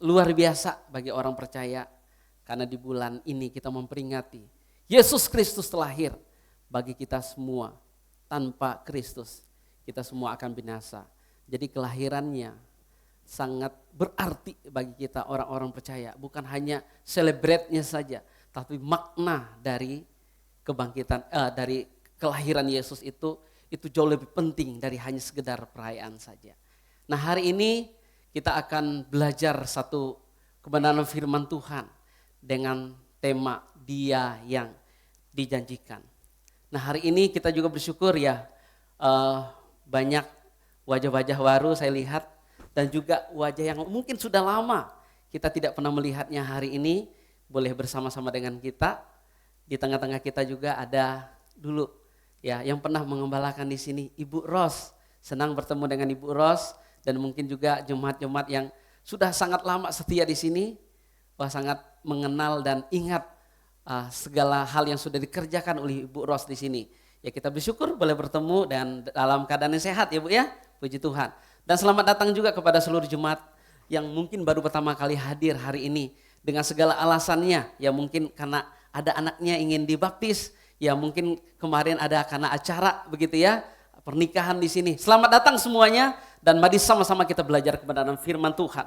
luar biasa bagi orang percaya karena di bulan ini kita memperingati Yesus Kristus terlahir bagi kita semua. Tanpa Kristus kita semua akan binasa. Jadi kelahirannya sangat berarti bagi kita orang-orang percaya. Bukan hanya celebrate-nya saja, tapi makna dari kebangkitan, dari kelahiran Yesus itu jauh lebih penting dari hanya sekedar perayaan saja. Nah, hari ini kita akan belajar satu kebenaran firman Tuhan dengan tema Dia yang dijanjikan. Nah, hari ini kita juga bersyukur ya, banyak wajah-wajah baru saya lihat dan juga wajah yang mungkin sudah lama kita tidak pernah melihatnya hari ini boleh bersama-sama dengan kita. Di tengah-tengah kita juga ada dulu ya yang pernah mengembalakan di sini Ibu Ros. Senang bertemu dengan Ibu Ros. Dan mungkin juga jemaat-jemaat yang sudah sangat lama setia di sini, sangat mengenal dan ingat segala hal yang sudah dikerjakan oleh Ibu Ros di sini. Ya kita bersyukur boleh bertemu dan dalam keadaan yang sehat ya Bu ya, puji Tuhan. Dan selamat datang juga kepada seluruh jemaat yang mungkin baru pertama kali hadir hari ini dengan segala alasannya. Ya mungkin karena ada anaknya ingin dibaptis, ya mungkin kemarin ada karena acara begitu ya, pernikahan di sini. Selamat datang semuanya. Dan mari sama-sama kita belajar kebenaran firman Tuhan.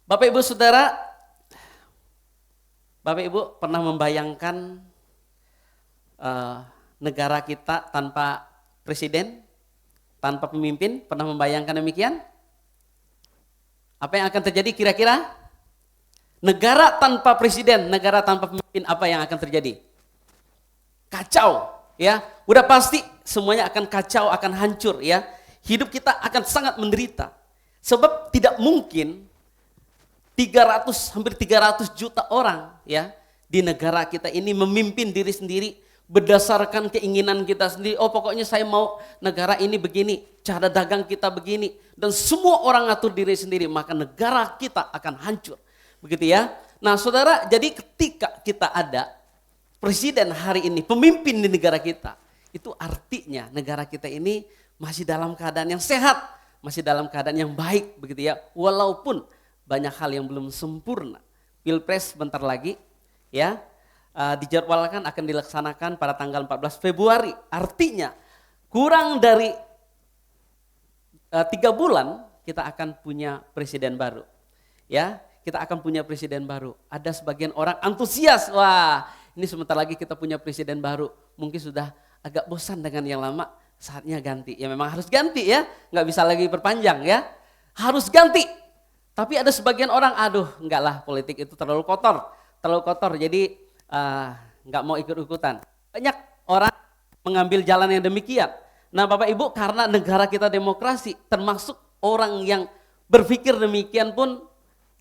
Bapak Ibu Saudara, Bapak Ibu pernah membayangkan negara kita tanpa presiden, tanpa pemimpin? Pernah membayangkan demikian? Apa yang akan terjadi kira-kira? Negara tanpa presiden, negara tanpa pemimpin, apa yang akan terjadi? Kacau, ya. Udah pasti semuanya akan kacau, akan hancur, ya. Hidup kita akan sangat menderita. Sebab tidak mungkin hampir 300 juta orang ya di negara kita ini memimpin diri sendiri berdasarkan keinginan kita sendiri. Oh pokoknya saya mau negara ini begini, cara dagang kita begini. Dan semua orang ngatur diri sendiri, maka negara kita akan hancur. Begitu ya. Nah saudara, jadi ketika kita ada presiden hari ini, pemimpin di negara kita, itu artinya negara kita ini masih dalam keadaan yang sehat, masih dalam keadaan yang baik begitu ya. Walaupun banyak hal yang belum sempurna. Pilpres bentar lagi ya, dijadwalkan akan dilaksanakan pada tanggal 14 Februari. Artinya kurang dari 3 bulan kita akan punya presiden baru. Ya, kita akan punya presiden baru. Ada sebagian orang antusias, wah ini sebentar lagi kita punya presiden baru. Mungkin sudah agak bosan dengan yang lama. Saatnya ganti, ya memang harus ganti ya, nggak bisa lagi perpanjang ya, harus ganti. Tapi ada sebagian orang, aduh enggak lah politik itu terlalu kotor, jadi nggak mau ikut-ikutan. Banyak orang mengambil jalan yang demikian. Nah Bapak Ibu, karena negara kita demokrasi, termasuk orang yang berpikir demikian pun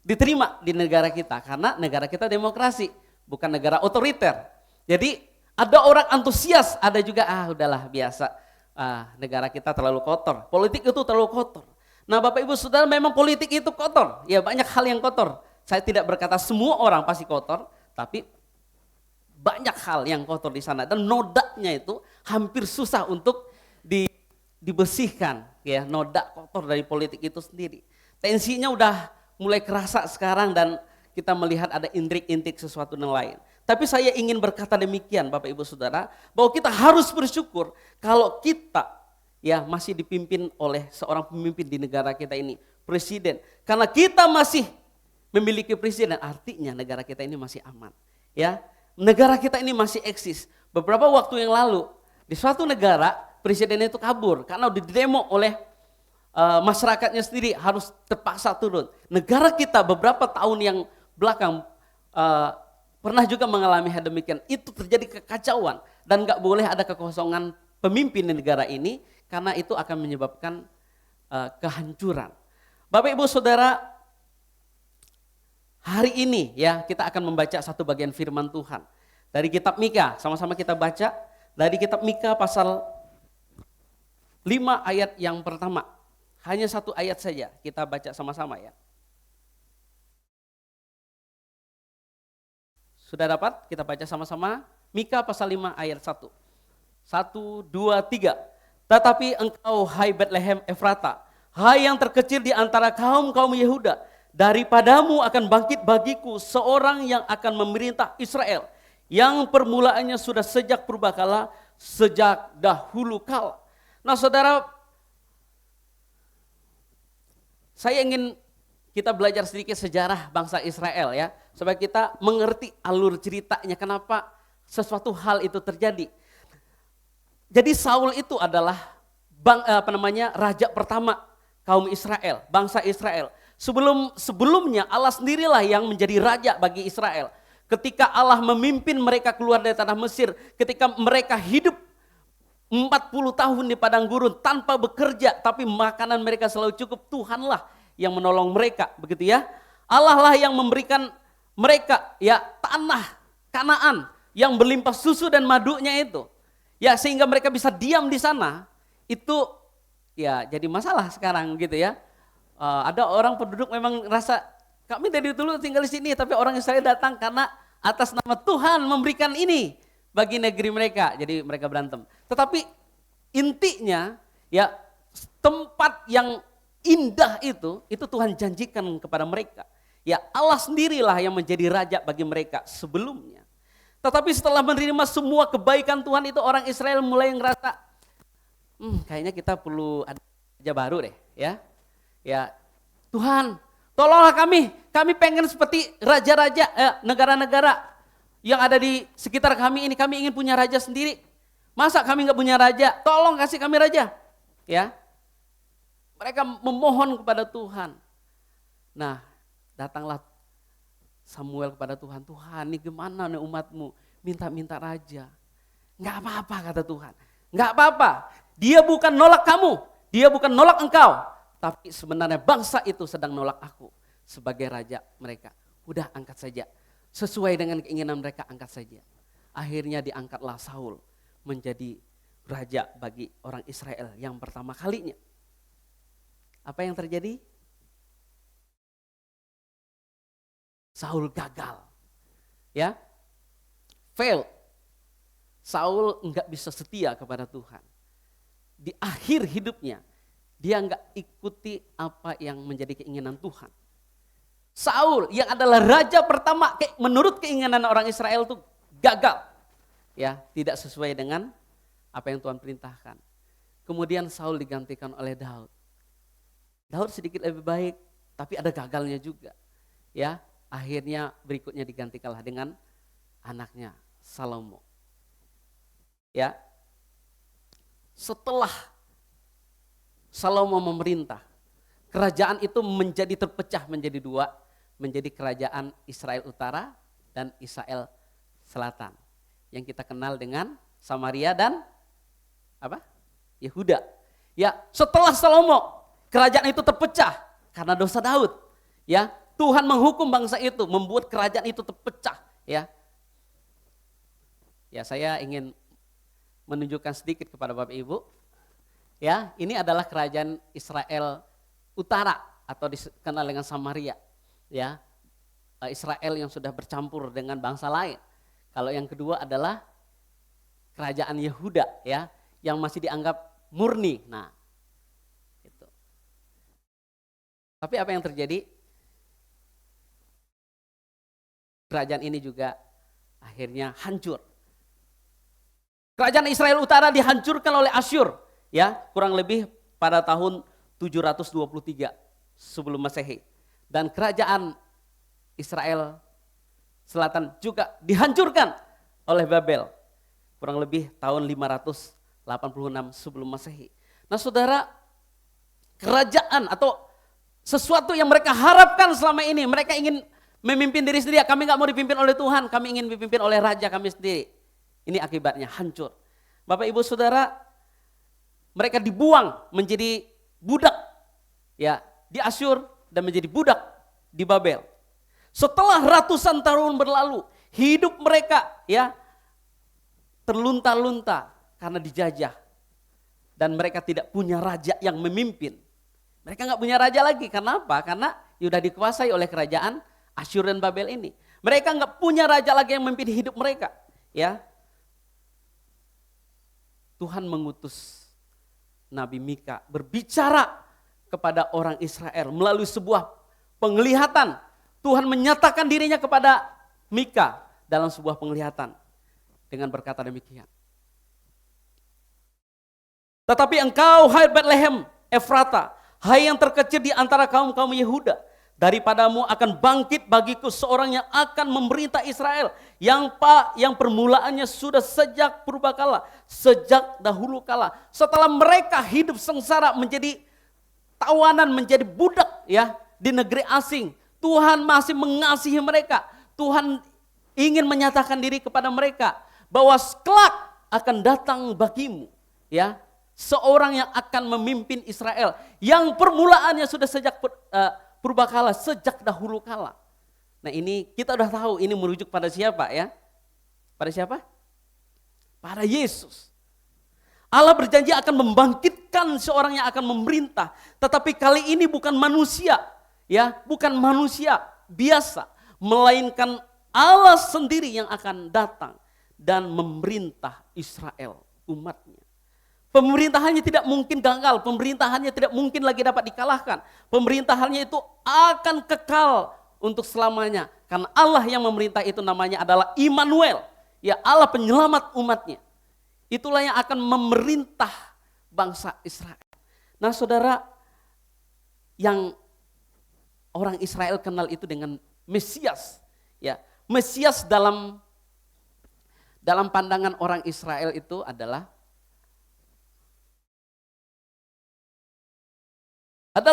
diterima di negara kita, karena negara kita demokrasi, bukan negara otoriter. Jadi ada orang antusias, ada juga udahlah biasa. Negara kita terlalu kotor, politik itu terlalu kotor. Nah Bapak Ibu Saudara, memang politik itu kotor, ya banyak hal yang kotor. Saya tidak berkata semua orang pasti kotor, tapi banyak hal yang kotor di sana dan nodanya itu hampir susah untuk dibersihkan, ya noda kotor dari politik itu sendiri. Tensinya udah mulai kerasa sekarang dan kita melihat ada intrik-intrik sesuatu yang lain. Tapi saya ingin berkata demikian Bapak Ibu Saudara, bahwa kita harus bersyukur kalau kita ya masih dipimpin oleh seorang pemimpin di negara kita ini, presiden. Karena kita masih memiliki presiden, artinya negara kita ini masih aman. Ya, negara kita ini masih eksis. Beberapa waktu yang lalu di suatu negara presiden itu kabur karena didemo oleh masyarakatnya sendiri, harus terpaksa turun. Negara kita beberapa tahun yang belakang pernah juga mengalami hal demikian. Itu terjadi kekacauan dan gak boleh ada kekosongan pemimpin di negara ini karena itu akan menyebabkan kehancuran. Bapak Ibu Saudara, hari ini ya kita akan membaca satu bagian firman Tuhan dari kitab Mika. Sama-sama kita baca dari kitab Mika pasal 5 ayat yang pertama. Hanya satu ayat saja kita baca sama-sama ya. Sudah dapat? Kita baca sama-sama. Mika pasal 5 ayat 1. 1, 2, 3. Tetapi engkau hai Bethlehem Efrata, hai yang terkecil di antara kaum-kaum Yehuda, daripadamu akan bangkit bagiku seorang yang akan memerintah Israel, yang permulaannya sudah sejak purbakala, sejak dahulu kala. Nah saudara, saya ingin kita belajar sedikit sejarah bangsa Israel ya, supaya kita mengerti alur ceritanya, kenapa sesuatu hal itu terjadi. Jadi Saul itu adalah raja pertama kaum Israel, bangsa Israel. Sebelumnya Allah sendirilah yang menjadi raja bagi Israel. Ketika Allah memimpin mereka keluar dari tanah Mesir, ketika mereka hidup 40 tahun di padang gurun tanpa bekerja, tapi makanan mereka selalu cukup. Tuhanlah yang menolong mereka, begitu ya. Allah lah yang memberikan mereka ya tanah Kanaan yang berlimpah susu dan madunya itu. Ya sehingga mereka bisa diam di sana. Itu ya jadi masalah sekarang gitu ya. Ada orang penduduk memang rasa kami dari dulu tinggal di sini, tapi orang Israel datang karena atas nama Tuhan memberikan ini bagi negeri mereka, jadi mereka berantem. Tetapi intinya ya tempat yang indah itu Tuhan janjikan kepada mereka. Ya Allah sendirilah yang menjadi raja bagi mereka sebelumnya. Tetapi setelah menerima semua kebaikan Tuhan itu, orang Israel mulai ngerasa kayaknya kita perlu ada raja baru deh ya. Ya Tuhan tolonglah kami pengen seperti raja-raja negara-negara yang ada di sekitar kami ini, kami ingin punya raja sendiri. Masa kami nggak punya raja? Tolong kasih kami raja. Ya, mereka memohon kepada Tuhan. Nah, datanglah Samuel kepada Tuhan. Tuhan, ini gimana nih umatmu minta-minta raja? Nggak apa-apa kata Tuhan. Nggak apa-apa. Dia bukan nolak kamu, dia bukan nolak engkau, tapi sebenarnya bangsa itu sedang nolak aku sebagai raja mereka. Udah angkat saja. Sesuai dengan keinginan mereka, angkat saja. Akhirnya diangkatlah Saul menjadi raja bagi orang Israel yang pertama kalinya. Apa yang terjadi? Saul gagal. Ya. Fail. Saul enggak bisa setia kepada Tuhan. Di akhir hidupnya dia enggak ikuti apa yang menjadi keinginan Tuhan. Saul yang adalah raja pertama menurut keinginan orang Israel itu gagal. Ya, tidak sesuai dengan apa yang Tuhan perintahkan. Kemudian Saul digantikan oleh Daud. Daud sedikit lebih baik, tapi ada gagalnya juga. Ya, akhirnya berikutnya digantikanlah dengan anaknya Salomo. Ya. Setelah Salomo memerintah, kerajaan itu menjadi terpecah menjadi dua, menjadi kerajaan Israel Utara dan Israel Selatan. Yang kita kenal dengan Samaria dan apa? Yehuda. Ya, setelah Salomo, kerajaan itu terpecah karena dosa Daud. Ya, Tuhan menghukum bangsa itu, membuat kerajaan itu terpecah. Ya, saya ingin menunjukkan sedikit kepada Bapak Ibu. Ya, ini adalah kerajaan Israel Utara atau dikenal dengan Samaria. Ya, Israel yang sudah bercampur dengan bangsa lain. Kalau yang kedua adalah kerajaan Yehuda, ya, yang masih dianggap murni. Nah, itu. Tapi apa yang terjadi? Kerajaan ini juga akhirnya hancur. Kerajaan Israel Utara dihancurkan oleh Asyur, ya, kurang lebih pada tahun 723 sebelum Masehi. Dan kerajaan Israel Selatan juga dihancurkan oleh Babel, kurang lebih tahun 586 sebelum Masehi. Nah saudara, kerajaan atau sesuatu yang mereka harapkan selama ini, mereka ingin memimpin diri sendiri. Kami gak mau dipimpin oleh Tuhan, kami ingin dipimpin oleh raja kami sendiri. Ini akibatnya hancur. Bapak Ibu Saudara, mereka dibuang menjadi budak, ya, di Asyur dan menjadi budak di Babel. Setelah ratusan tahun berlalu, hidup mereka ya terlunta-lunta karena dijajah. Dan mereka tidak punya raja yang memimpin. Mereka nggak punya raja lagi, karena apa? Karena sudah dikuasai oleh kerajaan Asyur dan Babel ini. Mereka nggak punya raja lagi yang memimpin hidup mereka. Ya, Tuhan mengutus Nabi Mika berbicara kepada orang Israel melalui sebuah penglihatan. Tuhan menyatakan dirinya kepada Mika dalam sebuah penglihatan dengan berkata demikian. Tetapi engkau, hai Bethlehem Efrata, hai yang terkecil di antara kaum-kaum Yehuda, daripadamu akan bangkit bagiku seorang yang akan memerintah Israel, yang permulaannya sudah sejak purbakala, sejak dahulu kala. Setelah mereka hidup sengsara menjadi tawanan, menjadi budak ya di negeri asing, Tuhan masih mengasihi mereka. Tuhan ingin menyatakan diri kepada mereka bahwa kelak akan datang bagimu ya seorang yang akan memimpin Israel, yang permulaannya sudah sejak purbakala, sejak dahulu kala. Nah ini kita udah tahu ini merujuk pada siapa ya? Pada siapa? Pada Yesus. Allah berjanji akan membangkitkan seorang yang akan memerintah, tetapi kali ini bukan manusia, ya, bukan manusia biasa, melainkan Allah sendiri yang akan datang dan memerintah Israel, umatnya. Pemerintahannya tidak mungkin gagal, pemerintahannya tidak mungkin lagi dapat dikalahkan. Pemerintahannya itu akan kekal untuk selamanya. Karena Allah yang memerintah itu namanya adalah Immanuel, ya Allah penyelamat umatnya. Itulah yang akan memerintah bangsa Israel. Nah saudara, yang orang Israel kenal itu dengan Mesias. Ya, Mesias dalam pandangan orang Israel itu adalah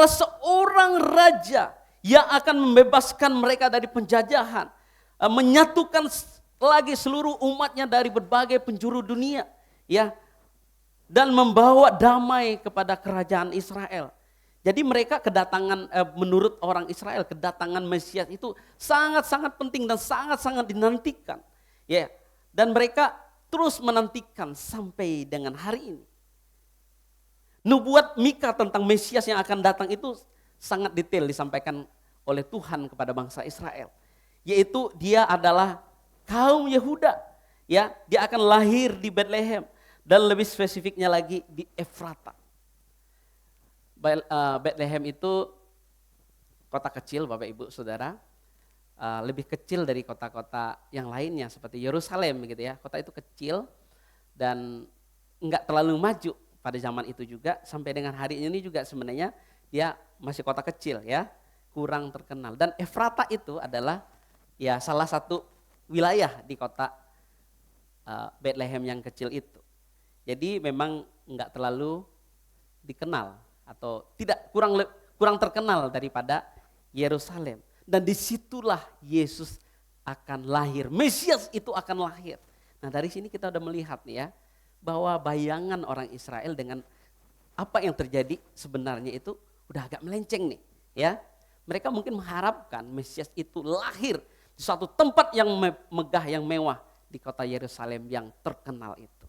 seorang raja yang akan membebaskan mereka dari penjajahan, menyatukan lagi seluruh umatnya dari berbagai penjuru dunia, ya, dan membawa damai kepada kerajaan Israel. Jadi mereka kedatangan, menurut orang Israel, kedatangan Mesias itu sangat-sangat penting dan sangat-sangat dinantikan, ya, dan mereka terus menantikan sampai dengan hari ini. Nubuat Mika tentang Mesias yang akan datang itu sangat detail disampaikan oleh Tuhan kepada bangsa Israel. Yaitu dia adalah kaum Yehuda. Ya, dia akan lahir di Bethlehem dan lebih spesifiknya lagi di Efrata. Bethlehem itu kota kecil Bapak Ibu Saudara. Lebih kecil dari kota-kota yang lainnya seperti Yerusalem gitu ya. Kota itu kecil dan enggak terlalu maju. Pada zaman itu juga sampai dengan hari ini juga sebenarnya dia masih kota kecil ya, kurang terkenal. Dan Efrata itu adalah ya salah satu wilayah di kota Bethlehem yang kecil itu. Jadi memang enggak terlalu dikenal atau tidak kurang terkenal daripada Yerusalem. Dan disitulah Yesus akan lahir, Mesias itu akan lahir. Nah dari sini kita udah melihat nih ya, bahwa bayangan orang Israel dengan apa yang terjadi sebenarnya itu udah agak melenceng nih ya. Mereka mungkin mengharapkan Mesias itu lahir di suatu tempat yang megah, yang mewah di kota Yerusalem yang terkenal itu.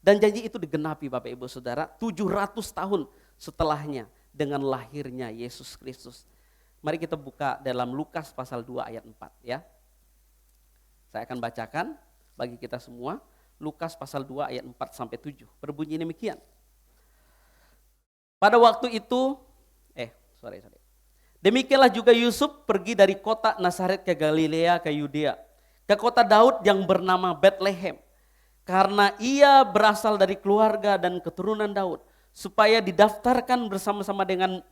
Dan janji itu digenapi Bapak Ibu Saudara 700 tahun setelahnya dengan lahirnya Yesus Kristus. Mari kita buka dalam Lukas pasal 2 ayat 4 ya. Saya akan bacakan bagi kita semua. Lukas pasal 2 ayat 4 sampai 7. Berbunyi demikian. Pada waktu itu, demikianlah juga Yusuf pergi dari kota Nazaret ke Galilea ke Yudea, ke kota Daud yang bernama Bethlehem, karena ia berasal dari keluarga dan keturunan Daud, supaya didaftarkan bersama-sama dengan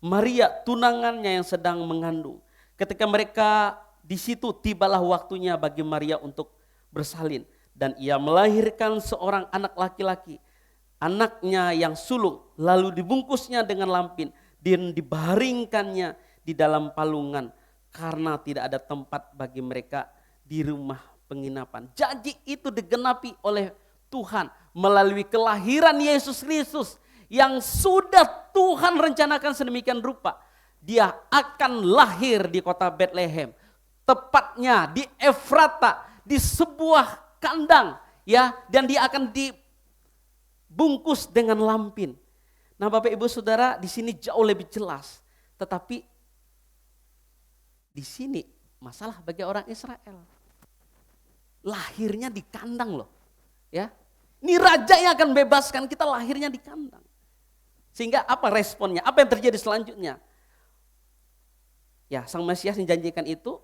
Maria tunangannya yang sedang mengandung. Ketika mereka di situ, tibalah waktunya bagi Maria untuk bersalin. Dan ia melahirkan seorang anak laki-laki, anaknya yang sulung, lalu dibungkusnya dengan lampin dan dibaringkannya di dalam palungan karena tidak ada tempat bagi mereka di rumah penginapan. Janji itu digenapi oleh Tuhan melalui kelahiran Yesus Kristus yang sudah Tuhan rencanakan sedemikian rupa. Dia akan lahir di kota Bethlehem, tepatnya di Efrata, di sebuah kandang ya, dan dia akan dibungkus dengan lampin. Nah Bapak Ibu Saudara, di sini jauh lebih jelas, tetapi di sini masalah bagi orang Israel. Lahirnya di kandang loh. Ya. Ini raja yang akan bebaskan kita, lahirnya di kandang. Sehingga apa responnya? Apa yang terjadi selanjutnya? Ya, Sang Mesias yang janjikan itu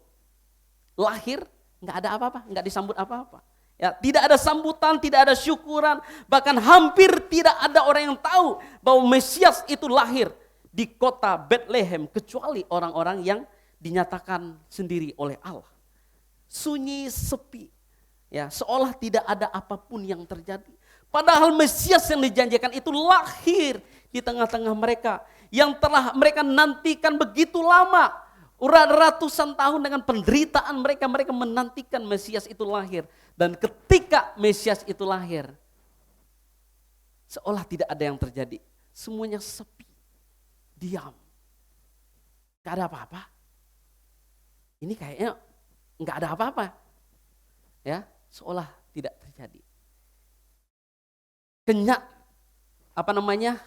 lahir, nggak ada apa-apa, nggak disambut apa-apa. Ya, tidak ada sambutan, tidak ada syukuran, bahkan hampir tidak ada orang yang tahu bahwa Mesias itu lahir di kota Bethlehem kecuali orang-orang yang dinyatakan sendiri oleh Allah. Sunyi, sepi, ya, seolah tidak ada apapun yang terjadi. Padahal Mesias yang dijanjikan itu lahir di tengah-tengah mereka yang telah mereka nantikan begitu lama. Ratusan tahun dengan penderitaan mereka menantikan Mesias itu lahir. Dan ketika Mesias itu lahir, seolah tidak ada yang terjadi. Semuanya sepi, diam. Gak ada apa-apa. Ini kayaknya gak ada apa-apa. Ya, seolah tidak terjadi.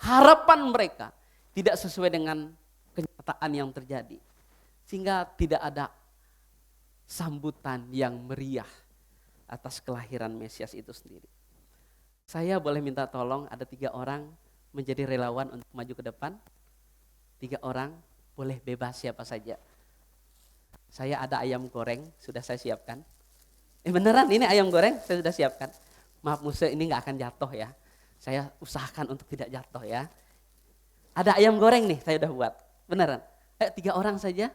Harapan mereka tidak sesuai dengan kenyataan yang terjadi. Sehingga tidak ada sambutan yang meriah atas kelahiran Mesias itu sendiri. Saya boleh minta tolong ada 3 orang menjadi relawan untuk maju ke depan. 3 orang, boleh bebas siapa saja. Saya ada ayam goreng, sudah saya siapkan. Beneran ini ayam goreng saya sudah siapkan. Maaf Muse, ini gak akan jatuh ya. Saya usahakan untuk tidak jatuh ya. Ada ayam goreng nih saya udah buat, beneran. 3 orang saja.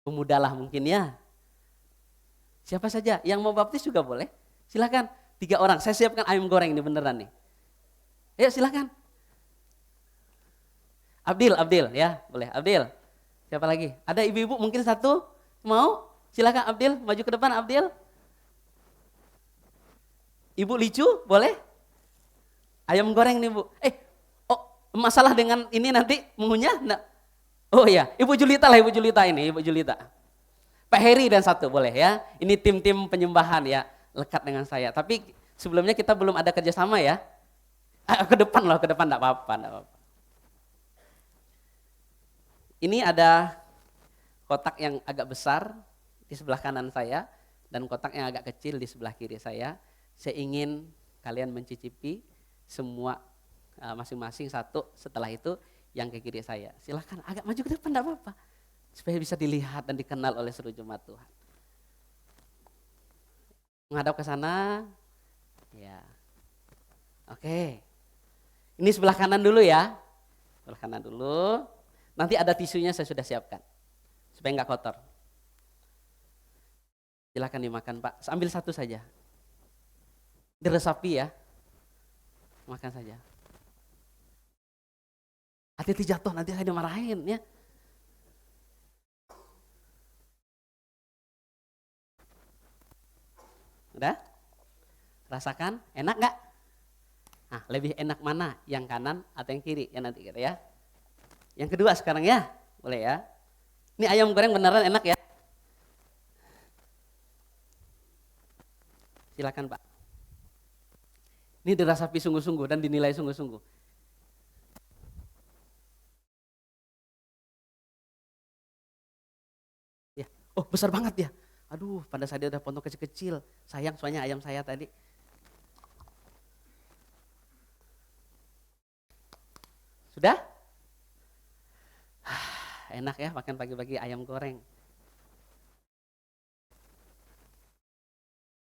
Pemuda lah mungkin ya. Siapa saja yang mau baptis juga boleh. Silakan 3 orang. Saya siapkan ayam goreng ini beneran nih. Ayo silakan. Abdil ya, boleh Abdil. Siapa lagi? Ada ibu-ibu mungkin 1 mau? Silakan Abdil, maju ke depan Abdil. Ibu Licu, boleh? Ayam goreng nih Bu. Masalah dengan ini nanti mengunyah? Enggak. Oh iya, Ibu Julita lah, Ibu Julita ini, Ibu Julita. Pak Heri dan 1 boleh ya. Ini tim-tim penyembahan ya, lekat dengan saya. Tapi sebelumnya kita belum ada kerjasama ya. Ke depan loh, ke depan enggak apa-apa. Ini ada kotak yang agak besar di sebelah kanan saya dan kotak yang agak kecil di sebelah kiri saya. Saya ingin kalian mencicipi semua masing-masing 1, setelah itu yang ke kiri saya. Silahkan agak maju ke depan, enggak apa-apa. Supaya bisa dilihat dan dikenal oleh seluruh jemaat Tuhan. Menghadap ke sana. Ya. Oke. Ini sebelah kanan dulu ya. Sebelah kanan dulu. Nanti ada tisunya saya sudah siapkan. Supaya enggak kotor. Silahkan dimakan Pak. Ambil 1 saja. Diresapi ya. Makan saja. Hati-hati jatuh, nanti saya dimarahin ya. Udah? Rasakan, enak gak? Nah, lebih enak mana? Yang kanan atau yang kiri? Ya nanti gitu ya. Yang kedua sekarang ya, boleh ya. Ini ayam goreng beneran enak ya. Silakan Pak. Ini dirasapi sungguh-sungguh dan dinilai sungguh-sungguh. Oh besar banget ya. Aduh pada saat dia udah potong kecil-kecil. Sayang soalnya ayam saya tadi. Sudah? Enak ya makan pagi-pagi ayam goreng.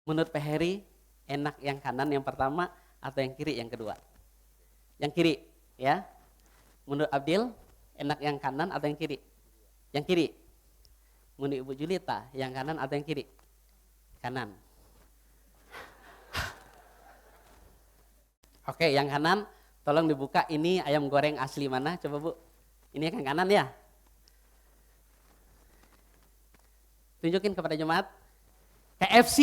Menurut Pak Heri, enak yang kanan yang pertama atau yang kiri yang kedua? Yang kiri ya. Menurut Abdil, enak yang kanan atau yang kiri? Yang kiri. Menurut Ibu Julita, yang kanan atau yang kiri? Kanan. Oke, yang kanan tolong dibuka, ini ayam goreng asli mana? Coba Bu, ini yang kanan ya? Tunjukin kepada jemaat. KFC.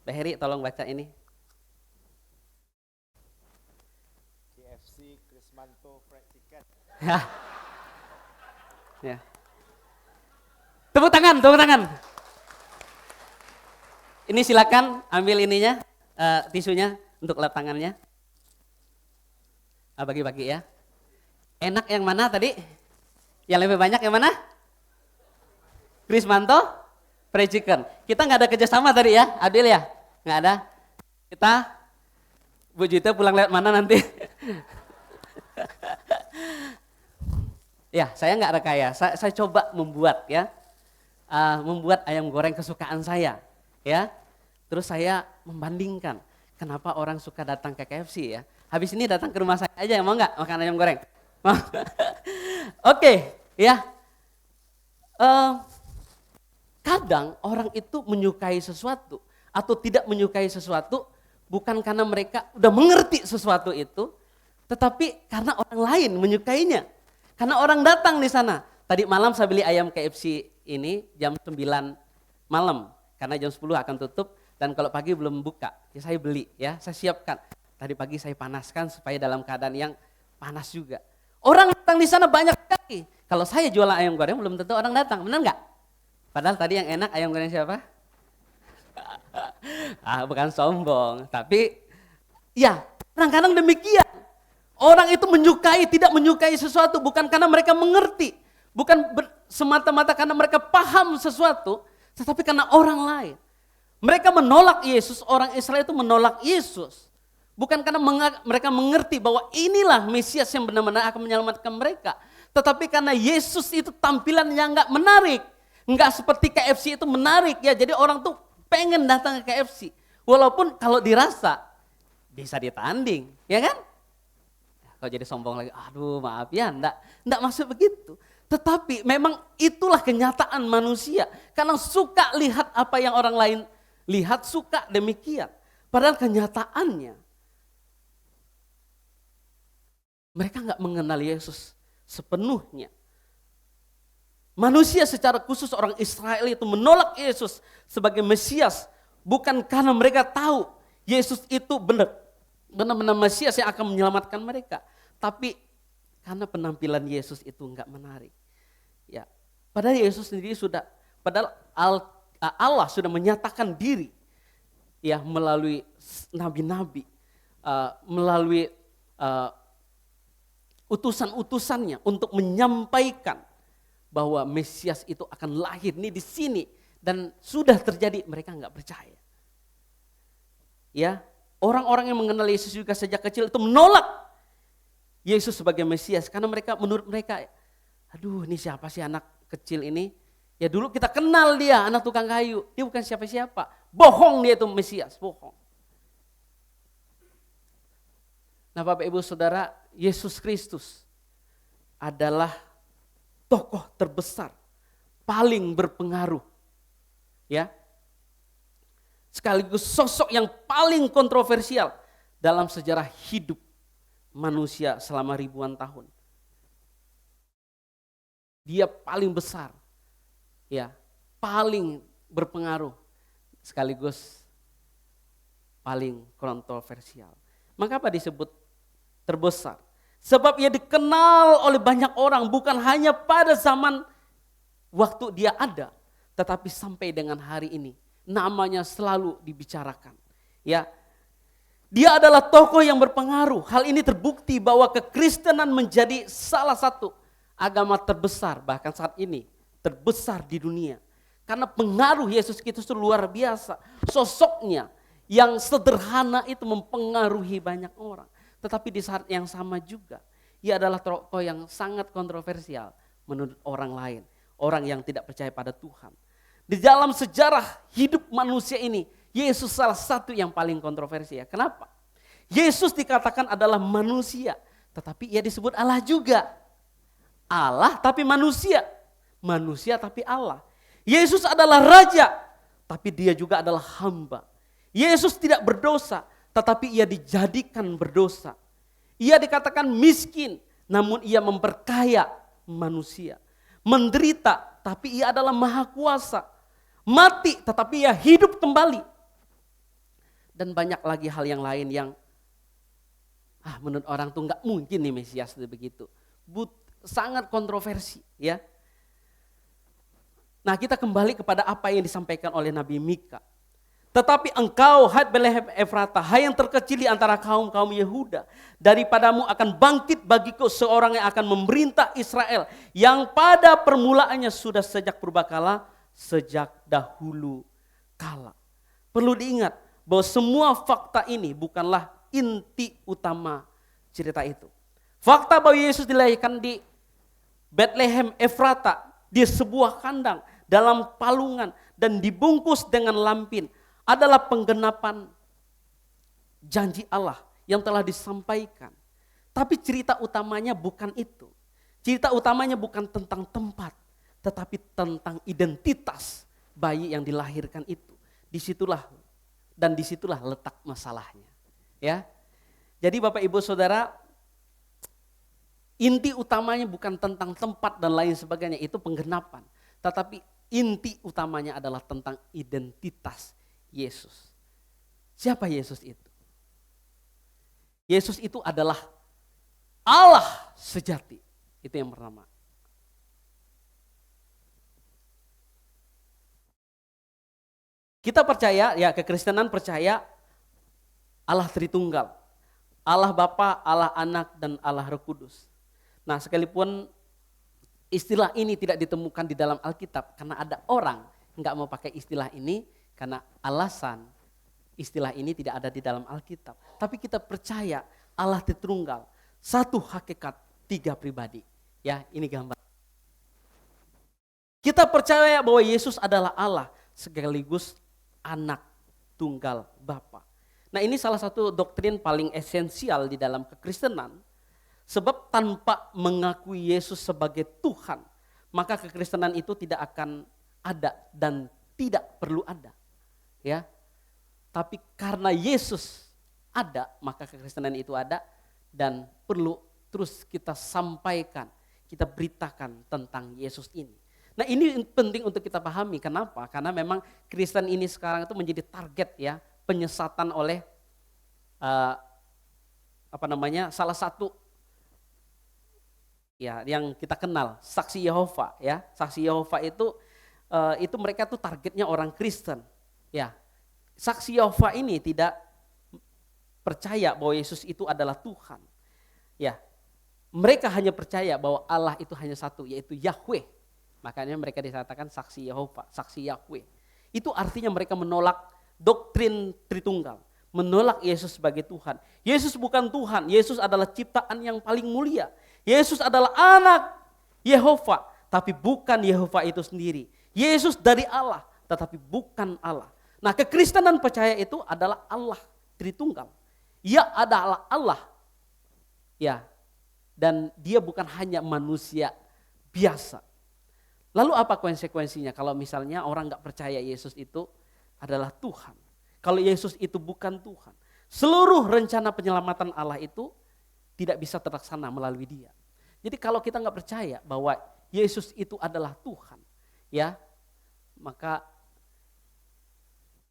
Mbak Heri tolong baca ini. KFC Krismanto Fried Chicken. Ya. Tepuk tangan. Ini silakan ambil ininya, tisunya untuk lap tangannya. Bagi-bagi ya. Enak yang mana tadi? Yang lebih banyak yang mana? Krismanto Fried Chicken. Kita nggak ada kerjasama tadi ya, Adil ya? Nggak ada. Kita Bu Juita pulang lewat mana nanti? Ya, saya nggak rekaya. Saya coba membuat ya, membuat ayam goreng kesukaan saya, ya. Terus saya membandingkan kenapa orang suka datang ke KFC ya. Habis ini datang ke rumah saya aja, mau nggak makan ayam goreng? Mau? Oke, ya. Kadang orang itu menyukai sesuatu atau tidak menyukai sesuatu bukan karena mereka udah mengerti sesuatu itu, tetapi karena orang lain menyukainya. Karena orang datang di sana. Tadi malam saya beli ayam KFC ini jam 9 malam. Karena jam 10 akan tutup dan kalau pagi belum buka. Ya saya beli ya, saya siapkan. Tadi pagi saya panaskan supaya dalam keadaan yang panas juga. Orang datang di sana banyak sekali. Kalau saya jualan ayam goreng belum tentu orang datang, benar nggak? Padahal tadi yang enak ayam goreng siapa? Bukan sombong, tapi ya kadang-kadang demikian. Orang itu menyukai, tidak menyukai sesuatu bukan karena mereka mengerti. Bukan semata-mata karena mereka paham sesuatu, tetapi karena orang lain. Mereka menolak Yesus, orang Israel itu menolak Yesus. Bukan karena mereka mengerti bahwa inilah Mesias yang benar-benar akan menyelamatkan mereka. Tetapi karena Yesus itu tampilan yang enggak menarik. Enggak seperti KFC itu menarik ya, jadi orang tuh pengen datang ke KFC. Walaupun kalau dirasa bisa ditanding, ya kan? Kalau jadi sombong lagi, aduh maaf ya, enggak maksud begitu. Tetapi memang itulah kenyataan manusia. Karena suka lihat apa yang orang lain lihat, suka demikian. Padahal kenyataannya, mereka enggak mengenal Yesus sepenuhnya. Manusia secara khusus orang Israel itu menolak Yesus sebagai Mesias. Bukan karena mereka tahu Yesus itu benar-benar Mesias yang akan menyelamatkan mereka. Tapi karena penampilan Yesus itu enggak menarik. Ya, padahal Yesus sendiri padahal Allah sudah menyatakan diri ya melalui nabi-nabi, melalui utusan-utusannya untuk menyampaikan bahwa Mesias itu akan lahir nih di sini dan sudah terjadi, mereka enggak percaya. Ya, orang-orang yang mengenal Yesus juga sejak kecil itu menolak Yesus sebagai Mesias karena menurut mereka, aduh ini siapa sih anak kecil ini? Ya dulu kita kenal dia, anak tukang kayu, dia bukan siapa-siapa. Bohong dia itu Mesias, bohong. Nah Bapak Ibu Saudara, Yesus Kristus adalah tokoh terbesar, paling berpengaruh. Ya. Sekaligus sosok yang paling kontroversial dalam sejarah hidup manusia selama ribuan tahun. Dia paling besar, ya, paling berpengaruh, sekaligus paling kontroversial. Maka apa disebut terbesar? Sebab ia dikenal oleh banyak orang, bukan hanya pada zaman waktu dia ada, tetapi sampai dengan hari ini namanya selalu dibicarakan. Ya, dia adalah tokoh yang berpengaruh. Hal ini terbukti bahwa kekristenan menjadi salah satu agama terbesar bahkan saat ini terbesar di dunia. Karena pengaruh Yesus Kristus itu luar biasa. Sosoknya yang sederhana itu mempengaruhi banyak orang. Tetapi di saat yang sama juga, ia adalah tokoh yang sangat kontroversial menurut orang lain. Orang yang tidak percaya pada Tuhan. Di dalam sejarah hidup manusia ini, Yesus salah satu yang paling kontroversial. Kenapa? Yesus dikatakan adalah manusia, tetapi ia disebut Allah juga. Allah tapi manusia, manusia tapi Allah. Yesus adalah raja, tapi dia juga adalah hamba. Yesus tidak berdosa, tetapi ia dijadikan berdosa. Ia dikatakan miskin, namun ia memperkaya manusia. Menderita, tapi ia adalah maha kuasa. Mati, tetapi ia hidup kembali. Dan banyak lagi hal yang lain yang menurut orang tuh nggak mungkin nih Mesias begitu. Sangat kontroversi, ya. Nah, kita kembali kepada apa yang disampaikan oleh Nabi Mika. Tetapi engkau, hai Betlehem Efrata, hai yang terkecil di antara kaum-kaum Yehuda, daripadamu akan bangkit bagiku seorang yang akan memerintah Israel, yang pada permulaannya sudah sejak purbakala, sejak dahulu kala. Perlu diingat bahwa semua fakta ini bukanlah inti utama cerita itu. Fakta bahwa Yesus dilahirkan di Bethlehem Efrata di sebuah kandang dalam palungan dan dibungkus dengan lampin adalah penggenapan janji Allah yang telah disampaikan. Tapi cerita utamanya bukan itu. Cerita utamanya bukan tentang tempat, tetapi tentang identitas bayi yang dilahirkan itu. Disitulah letak masalahnya. Ya, jadi Bapak Ibu Saudara, inti utamanya bukan tentang tempat dan lain sebagainya, itu penggenapan. Tetapi inti utamanya adalah tentang identitas Yesus. Siapa Yesus itu? Yesus itu adalah Allah sejati. Itu yang pertama. Kita percaya, ya kekristenan percaya Allah Tritunggal. Allah Bapa, Allah Anak, dan Allah Roh Kudus. Nah, sekalipun istilah ini tidak ditemukan di dalam Alkitab karena ada orang enggak mau pakai istilah ini karena alasan istilah ini tidak ada di dalam Alkitab. Tapi kita percaya Allah Tritunggal, satu hakikat, tiga pribadi. Ya, ini gambar. Kita percaya bahwa Yesus adalah Allah sekaligus Anak Tunggal Bapa. Nah, ini salah satu doktrin paling esensial di dalam kekristenan. Sebab tanpa mengakui Yesus sebagai Tuhan, maka kekristenan itu tidak akan ada dan tidak perlu ada. Ya. Tapi karena Yesus ada, maka kekristenan itu ada dan perlu terus kita sampaikan, kita beritakan tentang Yesus ini. Nah, ini penting untuk kita pahami. Kenapa? Karena memang Kristen ini sekarang itu menjadi target ya penyesatan oleh salah satu ya yang kita kenal, saksi Yehova ya. Saksi Yehova itu mereka tuh targetnya orang Kristen. Ya. Saksi Yehova ini tidak percaya bahwa Yesus itu adalah Tuhan. Ya. Mereka hanya percaya bahwa Allah itu hanya satu, yaitu Yahweh. Makanya mereka dikatakan saksi Yehova, saksi Yahweh. Itu artinya mereka menolak doktrin Tritunggal, menolak Yesus sebagai Tuhan. Yesus bukan Tuhan, Yesus adalah ciptaan yang paling mulia. Yesus adalah anak Yehova, tapi bukan Yehova itu sendiri. Yesus dari Allah, tetapi bukan Allah. Nah, kekristenan percaya itu adalah Allah Tritunggal. Ia adalah Allah. Ya. Dan dia bukan hanya manusia biasa. Lalu apa konsekuensinya kalau misalnya orang enggak percaya Yesus itu adalah Tuhan? Kalau Yesus itu bukan Tuhan. Seluruh rencana penyelamatan Allah itu tidak bisa terlaksana melalui dia. Jadi kalau kita nggak percaya bahwa Yesus itu adalah Tuhan, ya, maka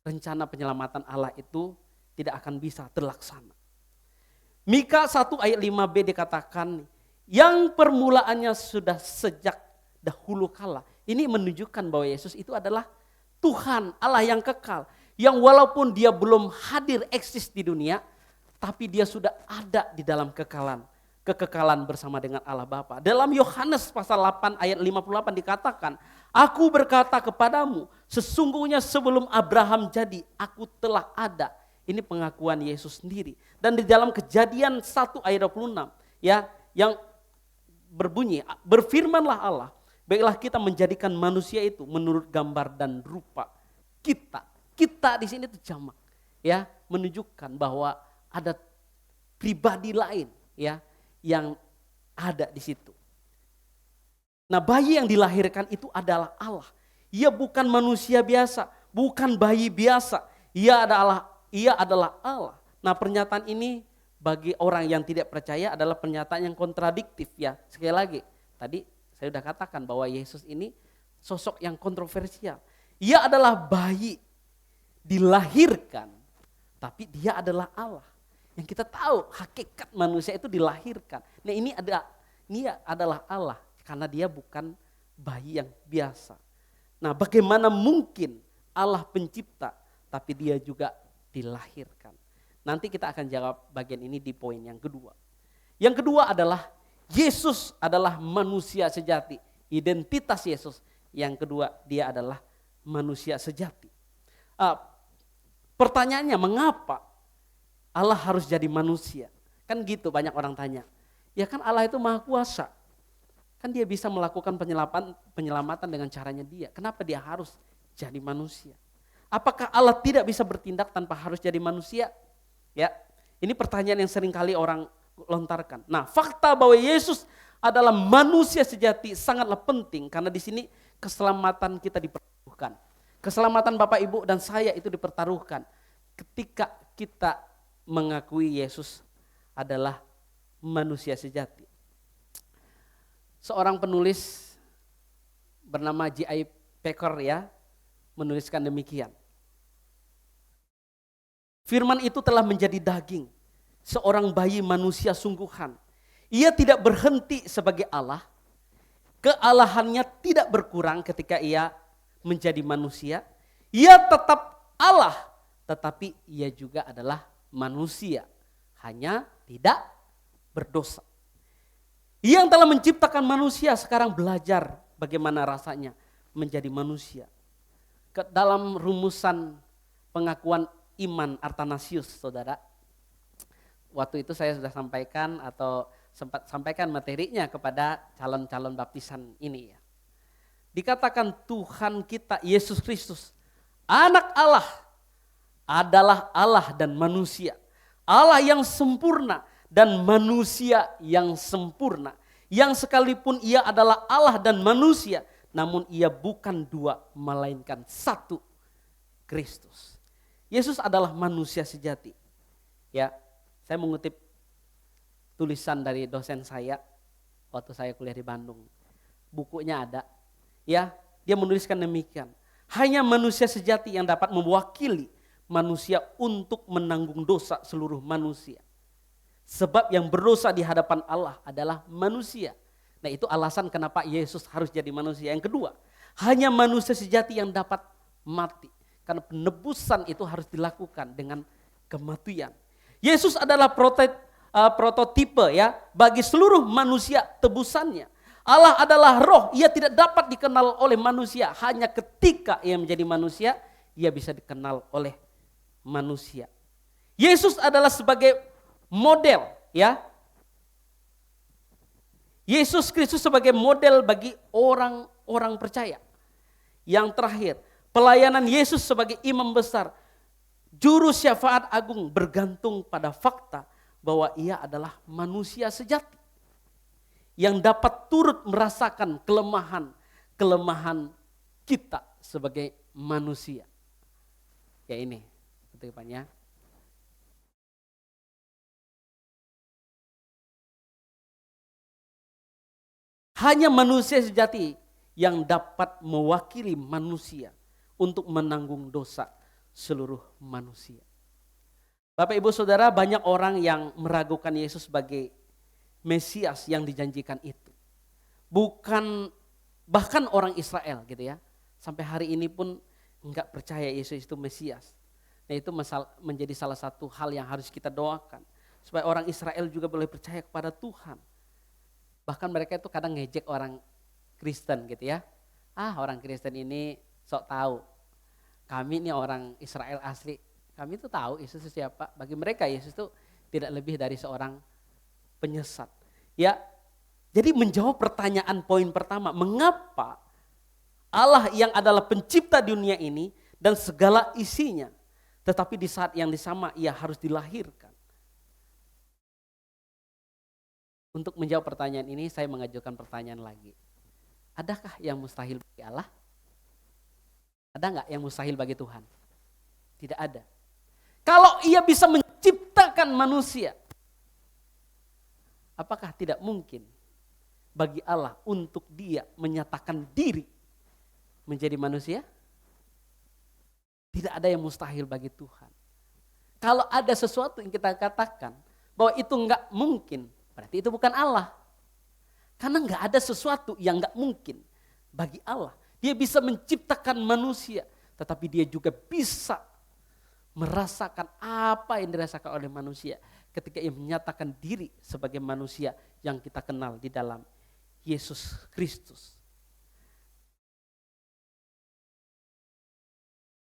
rencana penyelamatan Allah itu tidak akan bisa terlaksana. Mika 1 ayat 5b dikatakan, yang permulaannya sudah sejak dahulu kala. Ini menunjukkan bahwa Yesus itu adalah Tuhan, Allah yang kekal. Yang walaupun dia belum hadir eksis di dunia, tapi dia sudah ada di dalam kekekalan bersama dengan Allah Bapa. Dalam Yohanes pasal 8 ayat 58 dikatakan, aku berkata kepadamu, sesungguhnya sebelum Abraham jadi, aku telah ada. Ini pengakuan Yesus sendiri. Dan di dalam Kejadian 1 ayat 26, ya, yang berbunyi, berfirmanlah Allah, baiklah kita menjadikan manusia itu menurut gambar dan rupa kita. Kita di sini itu jamak, ya, menunjukkan bahwa ada pribadi lain, ya, yang ada di situ. Nah, bayi yang dilahirkan itu adalah Allah. Ia bukan manusia biasa, bukan bayi biasa. Ia adalah Allah. Nah, pernyataan ini bagi orang yang tidak percaya adalah pernyataan yang kontradiktif, ya. Sekali lagi, tadi saya sudah katakan bahwa Yesus ini sosok yang kontroversial. Ia adalah bayi dilahirkan, tapi dia adalah Allah. Yang kita tahu hakikat manusia itu dilahirkan. Nah, ini adalah Allah karena dia bukan bayi yang biasa. Nah, bagaimana mungkin Allah pencipta tapi dia juga dilahirkan? Nanti kita akan jawab bagian ini di poin yang kedua. Yang kedua adalah Yesus adalah manusia sejati. Identitas Yesus. Yang kedua, dia adalah manusia sejati. Pertanyaannya, mengapa Allah harus jadi manusia? Kan gitu banyak orang tanya. Ya kan Allah itu maha kuasa. Kan dia bisa melakukan penyelamatan dengan caranya dia. Kenapa dia harus jadi manusia? Apakah Allah tidak bisa bertindak tanpa harus jadi manusia? Ya, ini pertanyaan yang sering kali orang lontarkan. Nah, fakta bahwa Yesus adalah manusia sejati sangatlah penting karena di sini keselamatan kita dipertaruhkan. Keselamatan Bapak Ibu dan saya itu dipertaruhkan ketika kita mengakui Yesus adalah manusia sejati. Seorang penulis bernama J.I. Packer ya menuliskan demikian. Firman itu telah menjadi daging, seorang bayi manusia sungguhan. Ia tidak berhenti sebagai Allah, kealahannya tidak berkurang ketika ia menjadi manusia. Ia tetap Allah, tetapi ia juga adalah manusia, hanya tidak berdosa. Yang telah menciptakan manusia sekarang belajar bagaimana rasanya menjadi manusia. Dalam rumusan pengakuan iman Athanasius, saudara, waktu itu saya sudah sampaikan atau sempat sampaikan materinya kepada calon-calon baptisan ini ya. Dikatakan Tuhan kita Yesus Kristus, anak Allah, adalah Allah dan manusia. Allah yang sempurna dan manusia yang sempurna. Yang sekalipun ia adalah Allah dan manusia, namun ia bukan dua, melainkan satu, Kristus. Yesus adalah manusia sejati. Ya, saya mengutip tulisan dari dosen saya waktu saya kuliah di Bandung. Bukunya ada. Ya, dia menuliskan demikian. Hanya manusia sejati yang dapat mewakili manusia untuk menanggung dosa seluruh manusia. Sebab yang berdosa di hadapan Allah adalah manusia. Nah, itu alasan kenapa Yesus harus jadi manusia. Yang kedua, hanya manusia sejati yang dapat mati. Karena penebusan itu harus dilakukan dengan kematian. Yesus adalah prototipe ya bagi seluruh manusia tebusannya. Allah adalah roh, ia tidak dapat dikenal oleh manusia. Hanya ketika ia menjadi manusia, ia bisa dikenal oleh manusia. Yesus adalah sebagai model ya. Yesus Kristus sebagai model bagi orang-orang percaya. Yang terakhir, pelayanan Yesus sebagai imam besar, juru syafaat agung bergantung pada fakta bahwa ia adalah manusia sejati yang dapat turut merasakan kelemahan kita sebagai manusia. Ya ini kutipannya. Hanya manusia sejati yang dapat mewakili manusia untuk menanggung dosa seluruh manusia. Bapak Ibu Saudara, banyak orang yang meragukan Yesus sebagai Mesias yang dijanjikan itu. Bahkan orang Israel gitu ya. Sampai hari ini pun enggak percaya Yesus itu Mesias. Nah, itu menjadi salah satu hal yang harus kita doakan. Supaya orang Israel juga boleh percaya kepada Tuhan. Bahkan mereka itu kadang ngejek orang Kristen gitu ya. Orang Kristen ini sok tahu. Kami ini orang Israel asli. Kami itu tahu Yesus itu siapa. Bagi mereka Yesus itu tidak lebih dari seorang penyesat. Ya, jadi menjawab pertanyaan poin pertama. Mengapa Allah yang adalah pencipta dunia ini dan segala isinya. Tetapi di saat yang sama ia harus dilahirkan. Untuk menjawab pertanyaan ini saya mengajukan pertanyaan lagi. Adakah yang mustahil bagi Allah? Ada enggak yang mustahil bagi Tuhan? Tidak ada. Kalau ia bisa menciptakan manusia, apakah tidak mungkin bagi Allah untuk dia menyatakan diri menjadi manusia? Tidak ada yang mustahil bagi Tuhan. Kalau ada sesuatu yang kita katakan bahwa itu enggak mungkin, berarti itu bukan Allah. Karena enggak ada sesuatu yang enggak mungkin bagi Allah. Dia bisa menciptakan manusia, tetapi dia juga bisa merasakan apa yang dirasakan oleh manusia ketika ia menyatakan diri sebagai manusia yang kita kenal di dalam Yesus Kristus.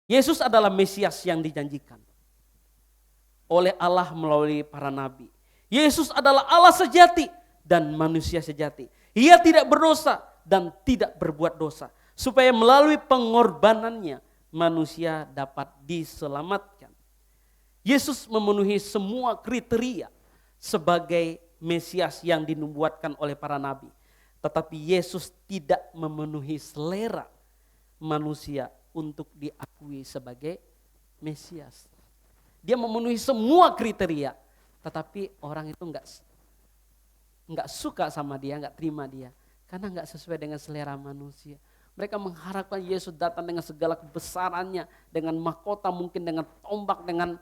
Yesus adalah Mesias yang dijanjikan oleh Allah melalui para nabi. Yesus adalah Allah sejati dan manusia sejati. Ia tidak berdosa dan tidak berbuat dosa, supaya melalui pengorbanannya manusia dapat diselamatkan. Yesus memenuhi semua kriteria sebagai Mesias yang dinubuatkan oleh para nabi. Tetapi Yesus tidak memenuhi selera manusia untuk diakui sebagai Mesias. Dia memenuhi semua kriteria, tetapi orang itu enggak suka sama dia, enggak terima dia, karena enggak sesuai dengan selera manusia. Mereka mengharapkan Yesus datang dengan segala kebesarannya, dengan mahkota, mungkin dengan tombak, dengan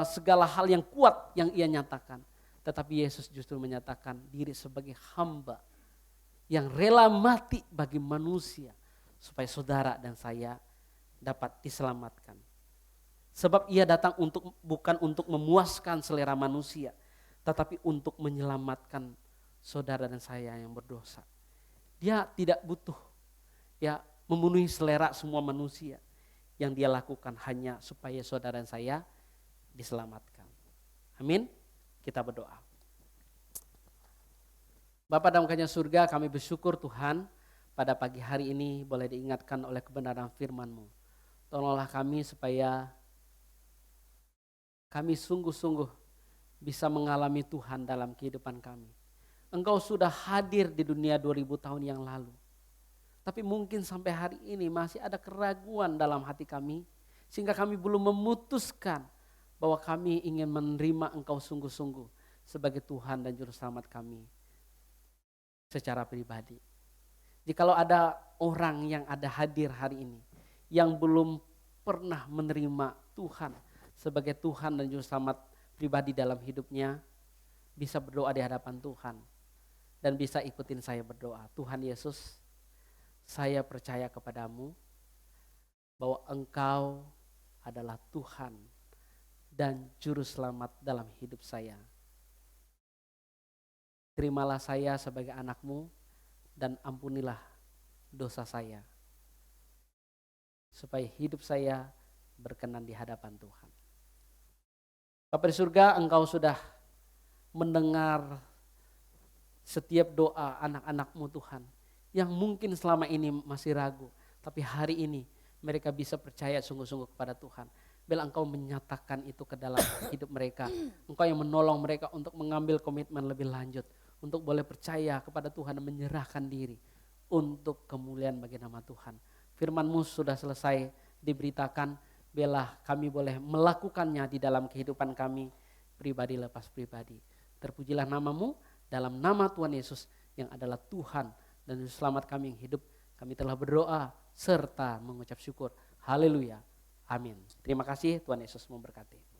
segala hal yang kuat yang ia nyatakan. Tetapi Yesus justru menyatakan diri sebagai hamba yang rela mati bagi manusia, supaya saudara dan saya dapat diselamatkan. Sebab ia datang bukan untuk memuaskan selera manusia, tetapi untuk menyelamatkan saudara dan saya yang berdosa. Dia tidak butuh memenuhi selera semua manusia. Yang dia lakukan hanya supaya saudara dan saya diselamatkan. Amin. Kita berdoa. Bapa dalam kerajaan surga, kami bersyukur Tuhan pada pagi hari ini boleh diingatkan oleh kebenaran firman-Mu. Tolonglah kami supaya kami sungguh-sungguh bisa mengalami Tuhan dalam kehidupan kami. Engkau sudah hadir di dunia 2000 tahun yang lalu. Tapi mungkin sampai hari ini masih ada keraguan dalam hati kami, sehingga kami belum memutuskan bahwa kami ingin menerima Engkau sungguh-sungguh sebagai Tuhan dan Juru Selamat kami secara pribadi. Jikalau ada orang yang ada hadir hari ini yang belum pernah menerima Tuhan sebagai Tuhan dan Juru Selamat pribadi dalam hidupnya, bisa berdoa di hadapan Tuhan dan bisa ikutin saya berdoa. Tuhan Yesus, saya percaya kepadamu bahwa Engkau adalah Tuhan dan Juru Selamat dalam hidup saya. Terimalah saya sebagai anak-Mu dan ampunilah dosa saya, supaya hidup saya berkenan di hadapan Tuhan. Bapa di surga, Engkau sudah mendengar setiap doa anak-anak-Mu Tuhan, yang mungkin selama ini masih ragu, tapi hari ini mereka bisa percaya sungguh-sungguh kepada Tuhan. Bila Engkau menyatakan itu ke dalam hidup mereka, Engkau yang menolong mereka untuk mengambil komitmen lebih lanjut, untuk boleh percaya kepada Tuhan dan menyerahkan diri untuk kemuliaan bagi nama Tuhan. Firman-Mu sudah selesai diberitakan, biarlah kami boleh melakukannya di dalam kehidupan kami pribadi lepas pribadi. Terpujilah nama-Mu, dalam nama Tuhan Yesus yang adalah Tuhan dan Juru Selamat kami yang hidup. Kami telah berdoa serta mengucap syukur. Haleluya. Amin. Terima kasih, Tuhan Yesus memberkati.